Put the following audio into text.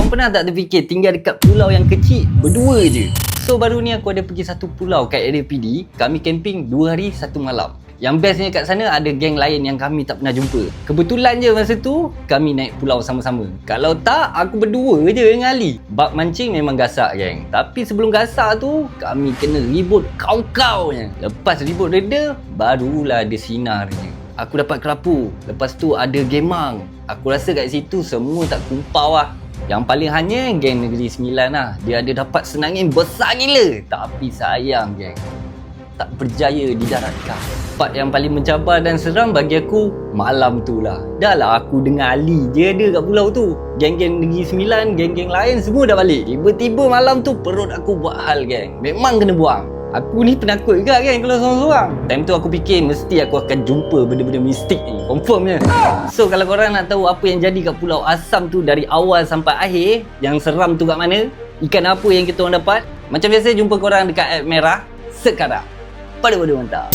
Korang pernah tak terfikir tinggal dekat pulau yang kecil berdua je? So baru ni aku ada pergi satu pulau kat area PD. Kami camping 2 hari 1 malam. Yang bestnya kat sana ada geng lain yang kami tak pernah jumpa. Kebetulan je masa tu kami naik pulau sama-sama. Kalau tak, aku berdua je dengan Ali. Bab mancing memang gasak geng. Tapi sebelum gasak tu, kami kena ribut kau-kaunya. Lepas ribut reda, barulah ada sinarnya. Aku dapat kerapu. Lepas tu ada gemang. Aku rasa kat situ semua tak kumpau lah. Yang paling hanya geng Negeri Sembilan lah. Dia ada dapat senangin besar gila. Tapi sayang geng, tak berjaya didaratkan. Part yang paling mencabar dan seram bagi aku malam tu lah. Dah lah aku dengan Ali je ada kat pulau tu. Geng-geng Negeri Sembilan, geng-geng lain semua dah balik. Tiba-tiba malam tu perut aku buat hal geng. Memang kena buang. Aku ni penakut juga geng kalau seorang-seorang. Time tu aku fikir mesti aku akan jumpa benda-benda mistik ni. Confirmnya. So kalau korang nak tahu apa yang jadi kat Pulau Asam tu dari awal sampai akhir, yang seram tu kat mana, ikan apa yang kita orang dapat, macam biasa jumpa korang dekat app Merah sekarang. Pada mantap.